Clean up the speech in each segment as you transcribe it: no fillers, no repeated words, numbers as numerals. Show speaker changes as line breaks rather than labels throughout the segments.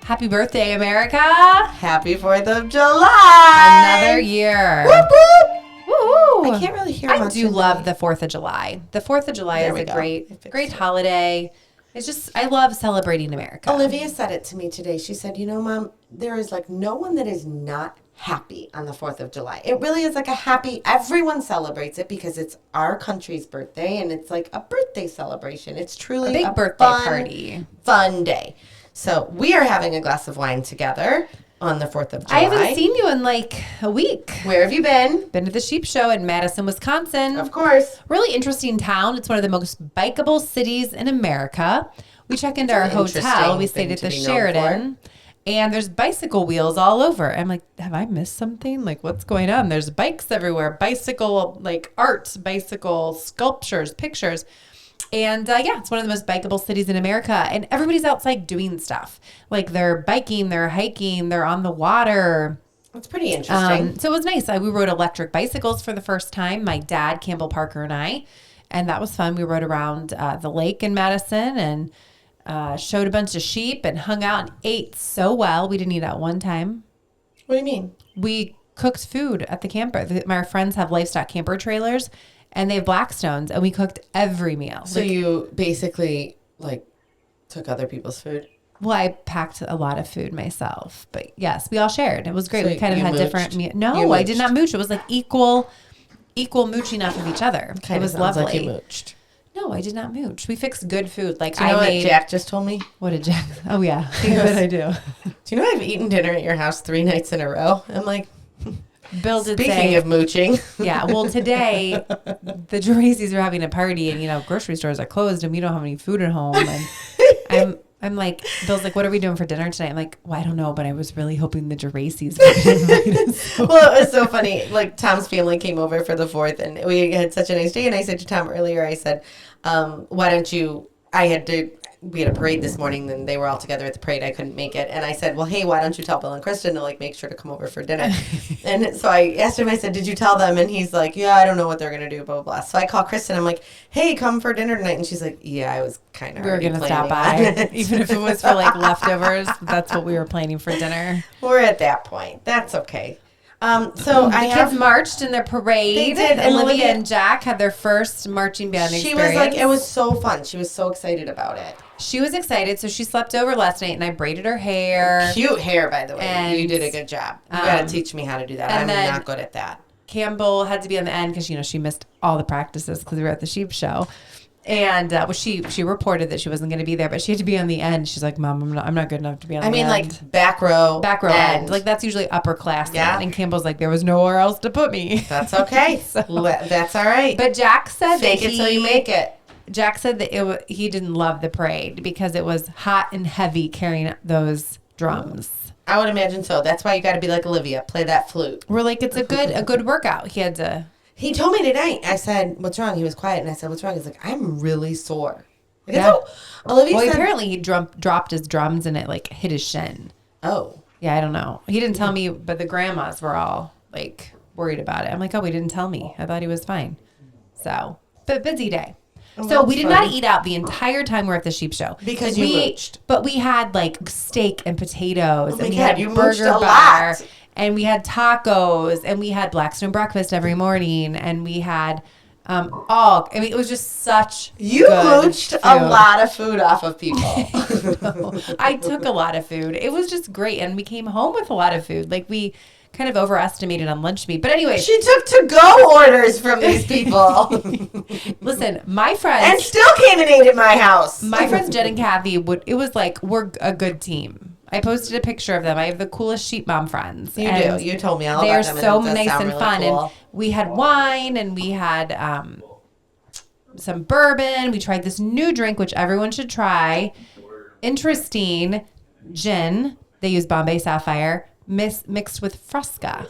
Happy birthday, America.
Happy 4th of July.
Another year.
Whoop, whoop.
Woo-hoo.
I can't really hear
I
much
do
in
love
the-
the 4th of July. The 4th of July
There
is
we
a
go.
great holiday. It's just, I love celebrating America.
Olivia said it to me today. She said, you know, Mom, there is like no one that is not happy on the 4th of July. It really is like a happy, everyone celebrates it because it's our country's birthday and it's like a birthday celebration. It's truly
A big birthday party.
Fun day. So we are having a glass of wine together on the 4th of July.
I haven't seen you in like a week.
Where have you been?
Been to the Sheep Show in Madison, Wisconsin.
Of course.
Really interesting town. It's one of the most bikeable cities in America. We check into our
an
hotel.
interesting
We
thing
stayed at
to
the
be known
Sheraton. And there's bicycle wheels all over. I'm like, have I missed something? Like, what's going on? There's bikes everywhere. Bicycle, like art, bicycle sculptures, pictures. And yeah, it's one of the most bikeable cities in America. And everybody's outside doing stuff. Like they're biking, they're hiking, they're on the water.
That's pretty interesting.
So it was nice. We rode electric bicycles for the first time. My dad, Campbell Parker, and I. And that was fun. We rode around the lake in Madison and showed a bunch of sheep and hung out and ate so well. We didn't eat out one time.
What do you mean?
We cooked food at the camper. My friends have livestock camper trailers. And they have Blackstones, and we cooked every meal.
So you basically, like, took other people's food?
Well, I packed a lot of food myself. But, yes, we all shared. It was great.
So
we kind of
you
had
mooched?
different meals.
You
No, I
mooched?
did not mooch. It was like equal mooching off of each other.
Kind
it was
of sounds
lovely.
like you mooched.
No, I did not mooch. We fixed good food. Like
Do you know
I
what
made.
Jack just told me?
What did Jack? Oh, yeah. Yes, I do.
Do you know I've eaten dinner at your house 3 nights in a row? I'm like,
Bill did
speaking
say,
of mooching.
yeah, well, today the Geracy's are having a party and, grocery stores are closed and we don't have any food at home. And I'm like, Bill's like, what are we doing for dinner tonight? I'm like, well, I don't know, but I was really hoping the Geracy's would invite us.
Well, it was so funny. Like, Tom's family came over for the 4th, and we had such a nice day. And I said to Tom earlier, I said, why don't you, we had a parade this morning, and they were all together at the parade. I couldn't make it. And I said, well, hey, why don't you tell Bill and Kristin to, like, make sure to come over for dinner? And so I asked him, I said, did you tell them? And he's like, yeah, I don't know what they're going to do, blah, blah, blah. So I call Kristin. I'm like, hey, come for dinner tonight. And she's like, yeah, I was kind of
We were going to stop by. Even if it was for, like, leftovers, that's what we were planning for dinner.
We're at that point. That's okay. So
the kids marched in their parade.
They did, and
Olivia
Olivia
and Jack had their first marching band
She
experience.
was like, it was so fun. She was so excited about it.
She was excited, so she slept over last night, and I braided her hair.
Cute hair, by the way.
And,
you did a good job. You got to teach me how to do that. I'm not good at that.
Campbell had to be on the end because, she missed all the practices because we were at the Sheep Show. And she reported that she wasn't going to be there, but she had to be on the end. She's like, Mom, I'm not good enough to be on the end.
Like, back row
end. Like, that's usually upper class.
Yeah.
And Campbell's like, there was nowhere else to put me.
That's okay. That's all right.
But Jack said
Fake it till you make it.
Jack said that he didn't love the parade because it was hot and heavy carrying those drums.
I would imagine so. That's why you got to be like Olivia. Play that flute.
We're like, it's a good workout. He had to.
He told me tonight. I said, what's wrong? He was quiet. And I said, what's wrong? He's like, I'm really sore. Like,
Yeah.
Olivia
Well,
said,
apparently he dropped his drums and it like hit his shin.
oh.
Yeah, I don't know. He didn't tell me, but the grandmas were all like worried about it. I'm like, oh, he didn't tell me. I thought he was fine. So, but busy day. So we did not eat out the entire time we were at the Sheep Show.
Because you mooched.
But we had like steak and potatoes.
Oh my
and we
God,
had
you mooched
burger
a
bar.
lot.
And we had tacos. And we had Blackstone breakfast every morning. And we had it was just such
You
good
mooched
food.
a lot of food off of people.
I took a lot of food. It was just great. And we came home with a lot of food. Like we kind of overestimated on lunch meat. But anyway.
She took to-go orders from these people.
Listen, my friends.
And still came and ate at my house.
My friends Jen and Kathy it was like, we're a good team. I posted a picture of them. I have the coolest sheep mom friends.
You do. You told me all
They're
about them.
so
And it does
nice
sound
and
really
fun.
cool.
And we had wine and we had some bourbon. We tried this new drink, which everyone should try. Interesting gin. They use Bombay Sapphire mixed with Fresca.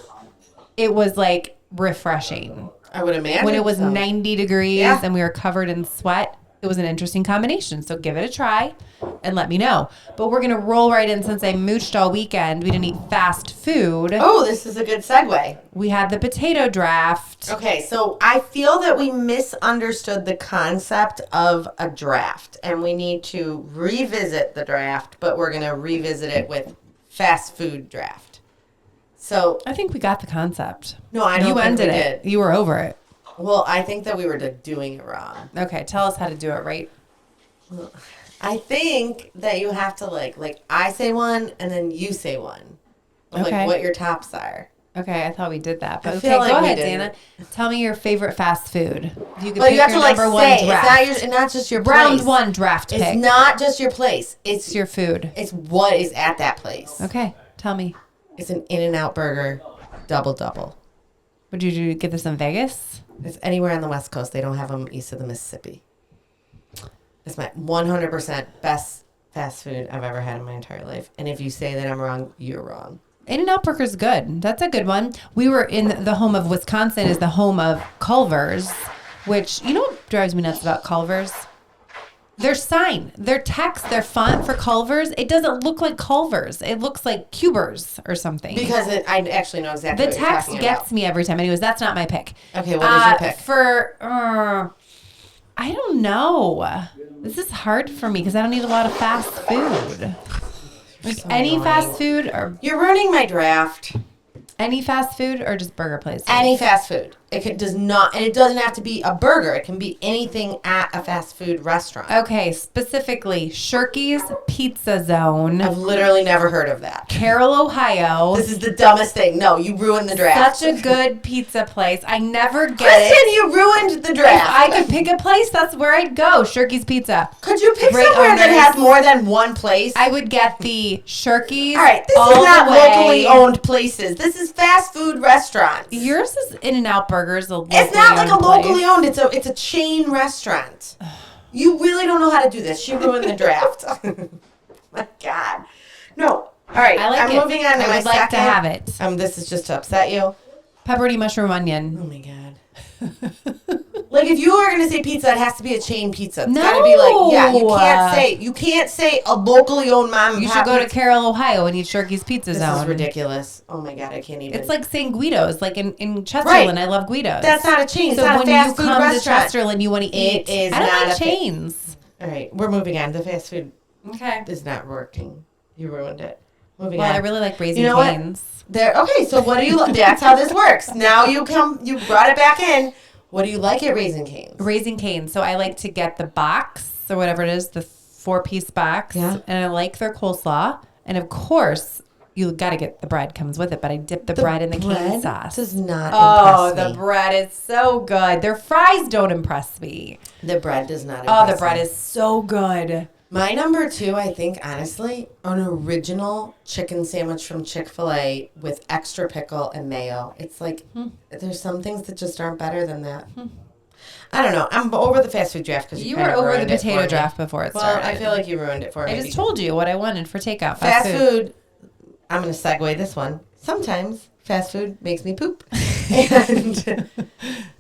It was like refreshing.
I would imagine.
When it was
so.
90 degrees
Yeah.
and we were covered in sweat, it was an interesting combination. So give it a try. and let me know. But we're going to roll right in since I mooched all weekend. We didn't eat fast food.
Oh, this is a good segue.
We had the potato draft.
Okay, so I feel that we misunderstood the concept of a draft, and we need to revisit the draft, but we're going to revisit it with fast food draft. So
I think we got the concept.
No, I don't think we did.
You were over it.
Well, I think that we were doing it wrong.
Okay, tell us how to do it right.
I think that you have to like I say one and then you say one.
Okay.
Like what your tops are.
Okay, I thought we did that. But
I
okay,
feel like
go
we
ahead,
didn't.
Dana. Tell me your favorite fast food. You can
But
pick
you have
your
to
number one
say
draft.
it's not just your
Round
place.
one draft pick.
It's not just your place.
It's your food.
It's what is at that place.
Okay, tell me.
It's an In-N-Out burger, double.
Would you get this in Vegas?
It's anywhere on the West Coast. They don't have them east of the Mississippi. It's my 100% best fast food I've ever had in my entire life. And if you say that I'm wrong, you're wrong.
In-N-Out Burger's good. That's a good one. We were in the home of Wisconsin is the home of Culver's, which, you know what drives me nuts about Culver's? Their sign, their text, their font for Culver's, it doesn't look like Culver's. It looks like Cubers or something.
Because I actually know exactly
the
what you're
text
talking
gets
about.
me every time. Anyways, that's not my pick.
Okay, what is your pick?
I don't know. This is hard for me because I don't eat a lot of fast food. Like
So
any
annoying.
fast food or
You're ruining my draft.
any fast food or just burger places?
Any fast food. Does not, and it doesn't have to be a burger. It can be anything at a fast food restaurant.
Okay, specifically Shirky's Pizza Zone,
I've literally never heard of that.
Carroll, Ohio.
This is the dumbest thing. No, you ruined the draft.
Such a good pizza place. I never get
Kristen,
it.
you ruined the
If
draft.
I could pick a place, that's where I'd go. Shirky's Pizza.
Could you pick
Great
somewhere that
owners.
has more than one place?
I would get the Shirky's.
All right, this
all
is not
the way.
locally owned places. This is fast food restaurants.
Yours is In-N-Out Burgers.
It's not like a locally owned. It's a chain restaurant. You really don't know how to do this. She ruined the draft. My God. No. All right.
I like
I'm
it.
moving on to
I
my
would like
second.
to have it.
This is just to upset you.
Pepperoni mushroom onion.
Oh my God. Like if you are gonna say pizza, it has to be a chain pizza. It's
No.
gotta be like, yeah. You can't say a locally owned mom and
You
pop
should go to
pizza.
Carroll, Ohio and eat Shirky's Pizza
This
Zone.
is ridiculous. Oh my God, I can't even.
It's like saying Guido's, like in Chesterland.
Right.
I love Guido's.
That's not a chain. It's
So
not a
when
fast
you
food
come
restaurant.
to Chesterland, you want to eat.
It is
I don't
not
like
a fa-
chains.
All right, we're moving on. The fast food
Okay.
is not working. You ruined it. Moving
Well,
on.
I really like Raising
You know what?
Cane's.
Okay, so what do you like? That's how this works. Now you brought it back in. What do you like at Raising Cane's?
Raising Cane's. So I like to get the box or whatever it is, the 4-piece box.
Yeah.
And I like their coleslaw. And of course, you got to get the bread comes with it, but I dip the bread in the cane
bread
sauce.
does not
Oh,
impress
the
me.
bread is so good. Their fries don't impress me.
The bread does not
Oh,
impress
the bread
me.
is so good.
My number 2, I think, honestly, an original chicken sandwich from Chick-fil-A with extra pickle and mayo. It's like, there's some things that just aren't better than that. I don't know. I'm over the fast food draft because
You were over the potato draft before it
Well,
started.
I feel like you ruined it for me.
I just told you what I wanted for takeout.
Fast food. I'm going to segue this one. Sometimes fast food makes me poop. And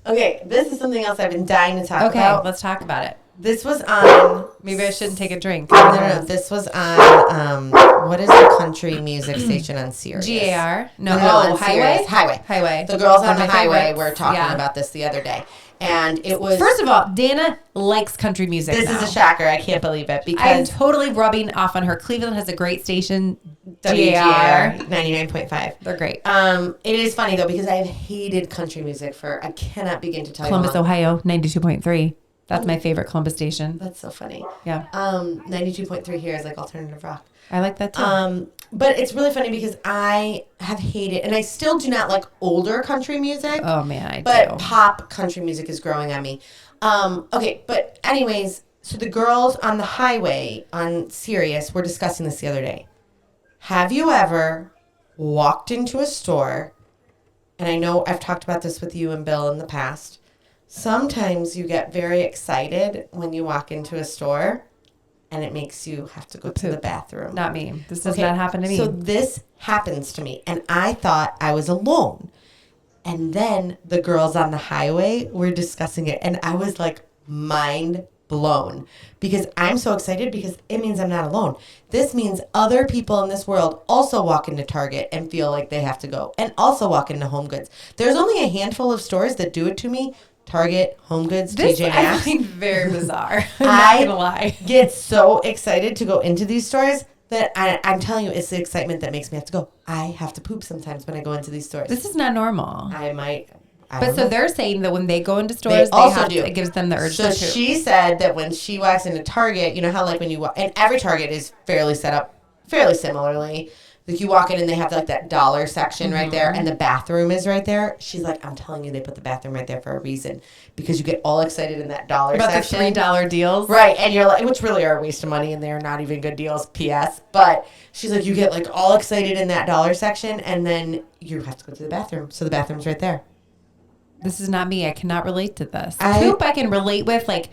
okay, this is something else I've been dying to talk
Okay,
about.
let's talk about it.
This was on.
Maybe I shouldn't take a drink.
No. This was on. What is the country music station on Sirius?
GAR? No,
on
Highway?
Sirius. Highway.
Highway.
The girls
One
on
of
the
my
highway
favorites.
were talking
Yeah.
about this the other day, and it was.
First of all, Dana likes country music.
this
now.
is a shocker. I can't believe it
I'm
because
totally rubbing off on her. Cleveland has a great station.
WGR 99.5.
They're great.
It is funny though because I've hated country music for I cannot begin to tell
Columbus,
you. how long.
Ohio, 92.3. That's my favorite Columbus station.
That's so funny.
Yeah.
92.3 here is like alternative rock.
I like that too.
But it's really funny because I have hated, and I still do not like older country music.
Oh, man, I
But
do.
pop country music is growing on me. Okay, but anyways, so the girls on the highway on Sirius were discussing this the other day. Have you ever walked into a store, and I know I've talked about this with you and Bill in the past, sometimes you get very excited when you walk into a store, and it makes you have to go to the bathroom.
Not me. This does not happen to me.
So this happens to me, and I thought I was alone. And then the girls on the highway were discussing it, and I was like mind blown because I'm so excited because it means I'm not alone. This means other people in this world also walk into Target and feel like they have to go and also walk into Home Goods. There's only a handful of stores that do it to me. Target, Home Goods,
This
TJ
I
Maxx.
find very bizarre. I'm not gonna lie.
Get so excited to go into these stores that I'm telling you, it's the excitement that makes me have to go. I have to poop sometimes when I go into these stores.
This is not normal.
I might.
But so they're saying that when they go into stores, it gives them the urge to poop.
So she said that when she walks into Target, you know how like when you walk, and every Target is fairly set up fairly similarly. Like you walk in and they have like that dollar section right there and the bathroom is right there. She's like, I'm telling you, they put the bathroom right there for a reason because you get all excited in that dollar section.
About the $3 deals.
Right. And you're like, which really are a waste of money and they're not even good deals, P.S. But she's like, you get like all excited in that dollar section and then you have to go to the bathroom. So the bathroom's right there.
This is not me. I cannot relate to this. Poop I can relate with, like,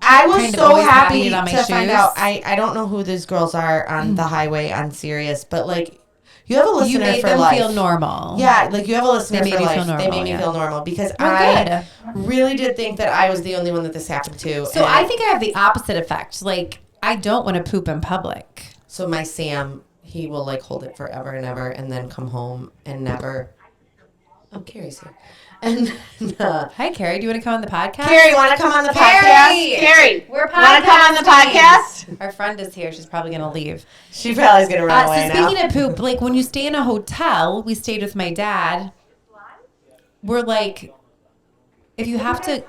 I was so happy
to
find out. I don't know who these girls are on the highway on Sirius, but like you have a listener for life. You made them
feel normal.
Yeah, like you have a listener for life. They made me feel normal because I really did think that I was the only one that this happened to.
So I think I have the opposite effect. Like I don't want to poop in public.
So my Sam, he will like hold it forever and ever, and then come home and never. Oh, Carrie's here. And
hi, Carrie. Do you want to come on the podcast?
Carrie, want to come on the podcast? Carrie,
we're podcasting.
Want to come on the podcast?
Our friend is here. She's probably going to leave.
She probably is going to run away now.
So speaking of poop, like when you stay in a hotel, we stayed with my dad. We're like, if you have to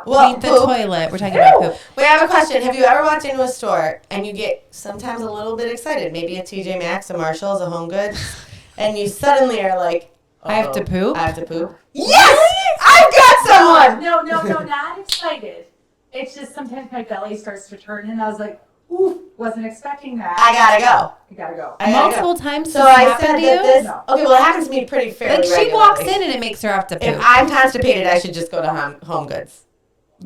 clean the toilet, we're talking about poop.
We have a question. Have you ever walked into a store and you get sometimes a little bit excited? Maybe a TJ Maxx, a Marshalls, a Home Goods, and you suddenly are like,
I have to poop?
I have to poop. Yes! I've got someone!
No, not excited. It's just sometimes my belly starts to turn and I was like, ooh, wasn't expecting that.
I gotta go.
Multiple times.
So I said that this. No. Okay, well, it happens to me pretty fairly regularly.
She walks in and it makes her have to poop.
If I'm constipated, I should just go to Home Goods.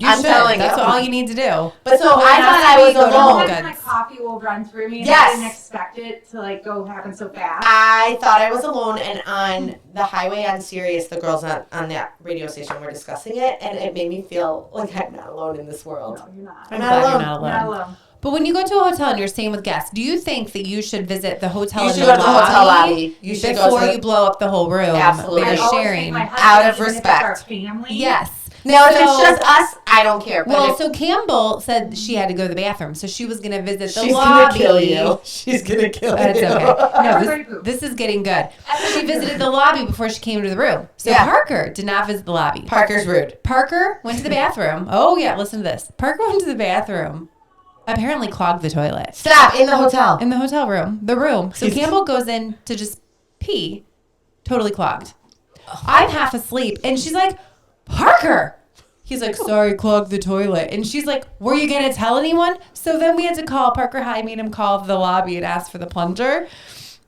I'm telling you. That's all you need to do.
But so I thought I was alone.
Sometimes my coffee will run through me and I didn't expect it to like go happen so fast.
I thought I was alone, and on the highway on Sirius, the girls on that radio station were discussing it, and it made me feel like I'm not alone in this world.
No, you're not.
I'm not alone.
You're not alone. But when you go to a hotel and you're staying with guests, do you think that you should visit the hotel
in the lobby? You should go to the hotel lobby. You should
before you blow up the whole room.
Absolutely.
That you're sharing.
Out of respect. Family.
Yes.
Now, if it's just us, I don't care.
But so Campbell said she had to go to the bathroom, so she was going to visit the lobby.
She's going to kill you. She's going to kill you.
That's okay. No, this is getting good. She visited the lobby before she came to the room. So Parker did not visit the lobby.
Parker's rude.
Parker went to the bathroom. Oh, yeah, listen to this. Parker went to the bathroom. Apparently clogged the toilet.
Stop, in the hotel.
In the hotel room. The room. So Campbell goes in to just pee. Totally clogged. I'm half asleep. And she's like, Parker! He's like, sorry, clogged the toilet. And she's like, were you going to tell anyone? So then we had to call Parker High, made him call the lobby and ask for the plunger.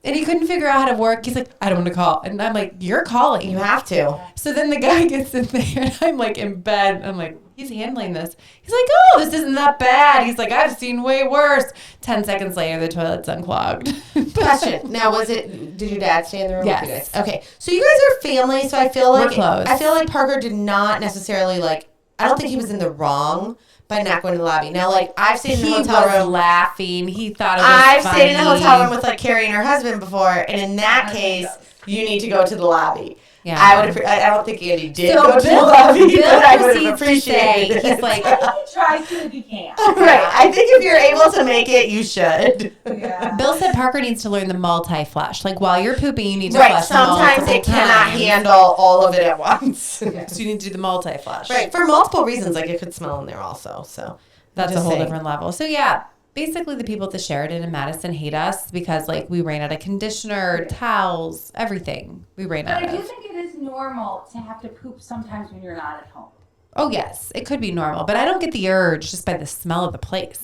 And he couldn't figure out how to work. He's like, I don't want to call. And I'm like, you're calling.
You have to.
So then the guy gets in there and I'm like in bed. I'm like, he's handling this. He's like, oh, this isn't that bad. He's like, I've seen way worse. 10 seconds later, the toilet's unclogged.
Question. Now, did your dad stay in the room
yes.
with you guys? Okay. So you guys are family, so I feel like
we're close.
I feel like Parker did not necessarily I don't think he was in the wrong by not going to the lobby. Now, I've stayed in the hotel room.
He was laughing. He thought it was
I've
funny.
stayed in a hotel room with Carrie and her husband before, and in that case, you need to go to the lobby. Yeah. I don't think Andy did go to the lobby, but I would have appreciated it.
He's like,
he tries to if he can.
Right. I think if you're able to make it, you should.
Yeah.
Bill said Parker needs to learn the multi-flush. While you're pooping, you need to flush
sometimes it cannot handle all of it at once.
Yeah. So you need to do the multi-flush.
Right. For multiple reasons. It could smell in there also. So
that's a whole different level. So yeah. Basically, the people at the Sheraton in Madison hate us because, we ran out of conditioner, towels, everything. We ran out of.
But I do think it is normal to have to poop sometimes when you're not at home.
Oh, yes. It could be normal. But I don't get the urge just by the smell of the place.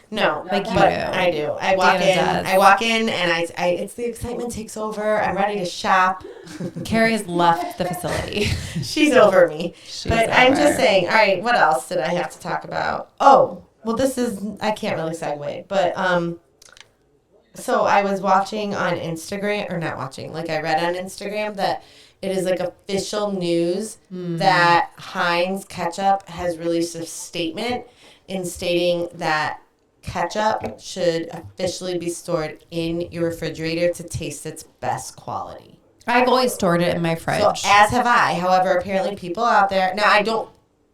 No.
Like you do.
I do. I walk in, and it's the excitement takes over. I'm ready to shop.
Carrie has left the facility.
She's over me. I'm just saying, all right, what else did I have to talk about? Oh. Well, I can't really segue, but, so I was watching on Instagram, or not watching, I read on Instagram that it is, official news that Heinz Ketchup has released a statement, in stating that ketchup should officially be stored in your refrigerator to taste its best quality.
I've always stored it in my fridge.
So as have I. However, apparently people out there, now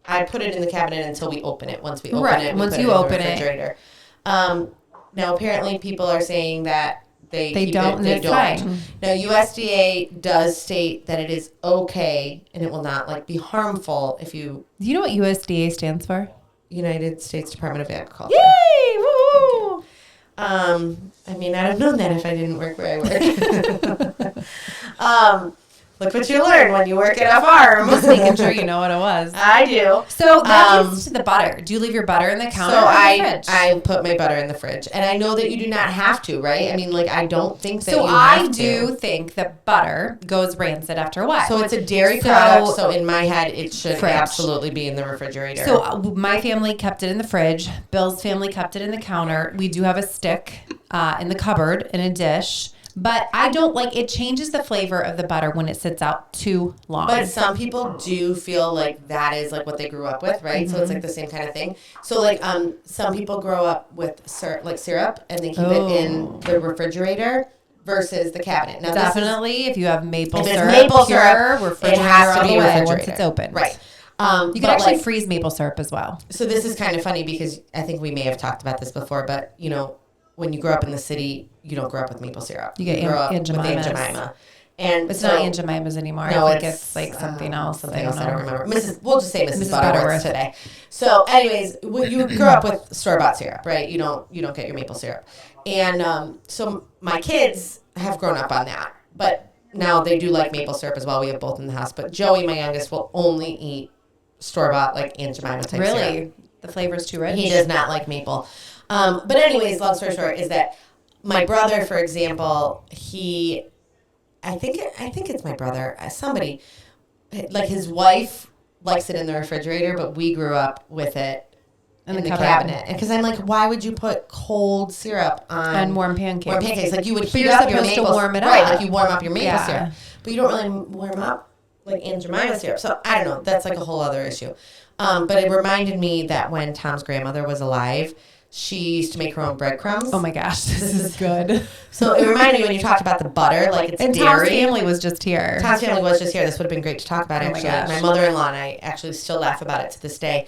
I put it in the cabinet until we open it. Once we open it, we
once
put
you
it in
open
the refrigerator. Now apparently people are saying that they
don't.
They
It's
don't.
fine.
Now USDA does state that it is okay and it will not like be harmful if you
Do you know what USDA stands for?
United States Department of Agriculture.
Yay! Woo!
I mean, I'd have known that if I didn't work where I work. Look what you learn when you work at a farm.
Just making sure you know what it was.
I do.
So that leads to the butter. Do you leave your butter in the counter
So
or in the fridge?
I put my butter in the fridge, and I know that you do not have to, right? I mean, like I don't think that
So
you have
I
to.
do think that butter goes rancid after a while.
So it's a dairy product. So in my head, it should
Fridge.
absolutely be in the refrigerator.
So my family kept it in the fridge. Bill's family kept it in the counter. We do have a stick in the cupboard in a dish. But I don't like it changes the flavor of the butter when it sits out too long.
But some people do feel like that is like what they grew up with, right? So it's like the same kind of thing. So like some people grow up with syrup and they keep it in the refrigerator versus the cabinet. Now
definitely, if you have maple
if it's
syrup,
maple syrup,
refrigerator
it has to
all
be
the way
refrigerated
once it's open.
Right.
You can actually freeze maple syrup as well.
So this is kind of funny because I think we may have talked about this before, but you know, when you grow up in the city, you don't grow up with maple syrup.
You get
grow up
Aunt
with Aunt
Jemima's.
Jemima. And
It's
so,
not Aunt Jemima's anymore.
No,
I think it's like something else.
Something
I
else
don't
I don't
know.
remember. We'll just say Mrs.
Mrs.
Butterworth
Butterworth.
today. So, anyways, you grow up with store-bought syrup, right? You don't get your maple syrup, and so my kids have grown up on that, but now they do like maple syrup as well. We have both in the house, but Joey, my youngest, will only eat store-bought like Aunt Jemima type syrup.
Really, the flavor's too rich.
He does not like maple. But anyways, long story short is that my brother, for example, I think it's my brother, somebody, like his wife likes it in the refrigerator, but we grew up with it in the cabinet. And because I'm like, why would you put cold syrup on
warm pancakes?
Warm pancakes, like you would
But
heat
you're
up your
supposed to
maple
warm it
right?
up.
Like you warm up your maple
Yeah.
syrup, but you don't really warm up like Aunt Jemima syrup. So I don't know. That's like a whole other issue. But it reminded me that when Tom's grandmother was alive, she used to make her own breadcrumbs.
Oh my gosh, this is good.
So it reminded me when you talked about the butter, like it's
And
dairy.
Tom's family was just here.
Tom's family was just here. This would have been great to talk about,
Oh my
actually.
gosh.
My mother-in-law and I actually still laugh about it to this day.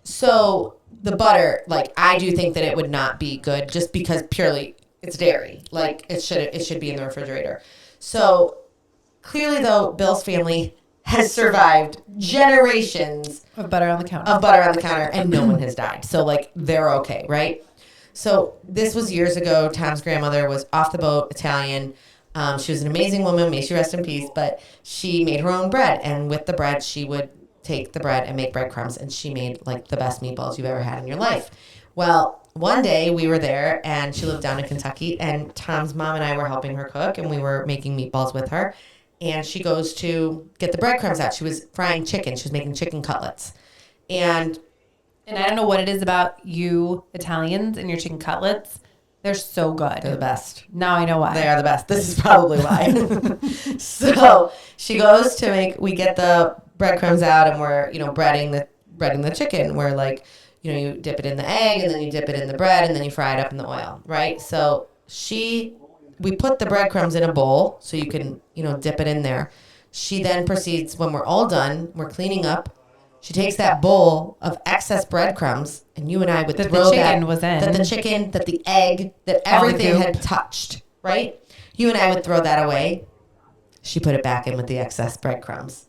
So the butter, like I do think that it would not be good just because purely it's dairy. Like it should be in the refrigerator. So clearly, though, Bill's family has survived generations
Of butter on the counter.
of butter on the counter, and no one has died. So, like, they're okay, right? So, this was years ago. Tom's grandmother was off the boat, Italian. She was an amazing woman. May she rest in peace. But she made her own bread, and with the bread, she would take the bread and make breadcrumbs, and she made, like, the best meatballs you've ever had in your life. Well, one day we were there, and she lived down in Kentucky, and Tom's mom and I were helping her cook, and we were making meatballs with her. And she goes to get the breadcrumbs out. She was frying chicken. She was making chicken cutlets. And
I don't know what it is about you Italians and your chicken cutlets. They're so good.
they're the best.
Now I know why.
They are the best. This is probably why. So she goes to we get the breadcrumbs out, and we're, breading the chicken. We're like, you dip it in the egg, and then you dip it in the bread, and then you fry it up in the oil, right? So we put the breadcrumbs in a bowl so you can, dip it in there. She then proceeds, when we're all done, we're cleaning up. She takes that bowl of excess breadcrumbs, and you and I would
That
throw
the chicken was in.
that the chicken, that the egg, that
All the
everything
goop.
had touched, right? You and I would throw that away. She put it back in with the excess breadcrumbs.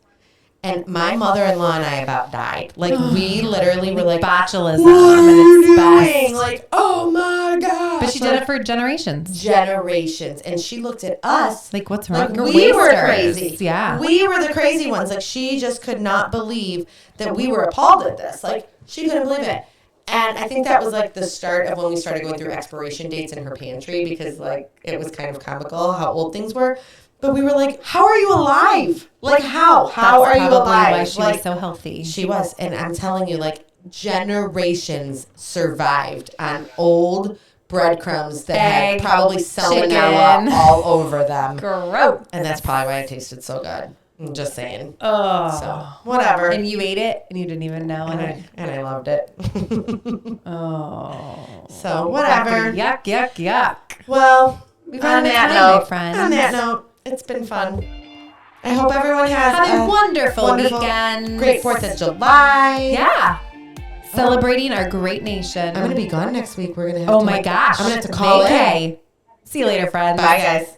And my mother-in-law and I about died. Like, we literally were like,
botulism
what
and
are you
its best.
doing? Like, oh my gosh.
But she did it for generations.
generations. And she looked at us.
Like, what's wrong?
Like,
You're
we were
wasters.
crazy.
Yeah.
We were the crazy ones. Like, she just could not believe that we were appalled at this. Like, she couldn't believe it. And I think that was like the start of when we started going through expiration dates in her pantry, because like it was kind of comical how old things were. But we were like, how are you alive? Like, how? How
That's
are you
probably
alive?
why she
like,
was so healthy.
She was. And I'm telling you, like, generations survived on old breadcrumbs that had
Egg,
probably salmonella
chicken.
all over them.
Gross.
And that's probably why it tasted so good. I'm just saying.
Oh.
So, whatever.
And you ate it and you didn't even know.
And I loved it.
Oh.
So, whatever.
Yuck, yuck, yuck.
Well,
We've had a time, my friends.
On that note, it's been fun. I hope everyone has
Have a wonderful weekend.
Great 4th of July.
Yeah. Celebrating our great nation.
I'm going to be gone next week. We're going to have
Oh my gosh.
I'm going to have to call in.
See you later, friends.
Bye, guys.